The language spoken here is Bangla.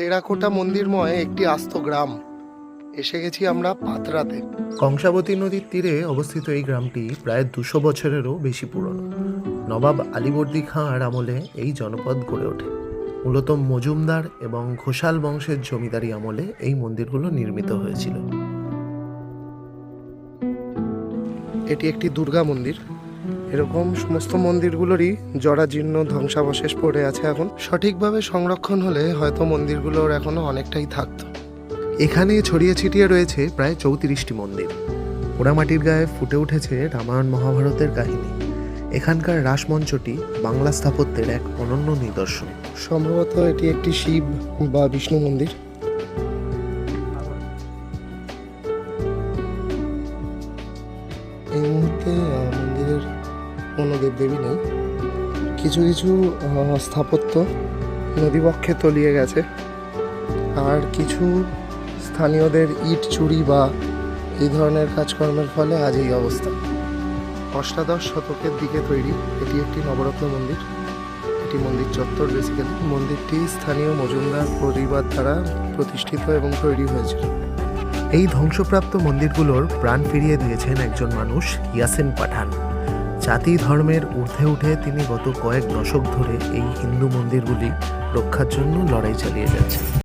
টেরাকোটা মন্দিরময় একটি আস্ত গ্রাম। এসে গেছি আমরা পাতরাতে। কংসাবতী নদীর তীরে অবস্থিত এই গ্রামটি প্রায় 200 বছরেরও বেশি পুরনো। নবাব আলীবর্দী খাঁর আমলে এই জনপদ গড়ে ওঠে। মূলত মজুমদার এবং ঘোষাল বংশের জমিদারি আমলে এই মন্দিরগুলো নির্মিত হয়েছিল। এটি একটি দুর্গা মন্দির। এরকম সমস্ত মন্দিরগুলোরই জরাজীর্ণ ধ্বংসাবশেষ পড়ে আছে। এখন সঠিকভাবে সংরক্ষণ হলে হয়তো মন্দিরগুলোর এখনো অনেকটাই থাকতো। এখানে ছড়িয়ে ছিটিয়ে রয়েছে প্রায় 34টি মন্দির। পোড়ামাটির গায়ে ফুটে উঠেছে রামায়ণ মহাভারতের কাহিনী। এখানকার রাসমঞ্চটি বাংলা স্থাপত্যের এক অনন্য নিদর্শন। সম্ভবত এটি একটি শিব বা বিষ্ণু মন্দির। এই মুহূর্তে মন্দিরের কোনো দেবদেবী নেই। কিছু কিছু স্থাপত্য নদীবক্ষে তলিয়ে গেছে, আর কিছু স্থানীয়দের ইট চুরি বা এই ধরনের কাজকর্মের ফলে আজ এই অবস্থা। অষ্টাদশ শতকের দিকে তৈরি এটি একটি নবরত্ন মন্দির। এটি মন্দির চত্বর বেসিক্যালি। মন্দিরটি স্থানীয় মজুমদার পরিবার দ্বারা প্রতিষ্ঠিত এবং তৈরি হয়েছিল। এই ধ্বংসপ্রাপ্ত মন্দিরগুলোর প্রাণ ফিরিয়ে দিয়েছেন একজন মানুষ, ইয়াসিন পাঠান। জাতি ধর্মের ঊর্ধ্বে উঠে তিনি গত কয়েক দশক ধরে এই হিন্দু মন্দিরগুলি রক্ষার জন্য লড়াই চালিয়ে যাচ্ছেন।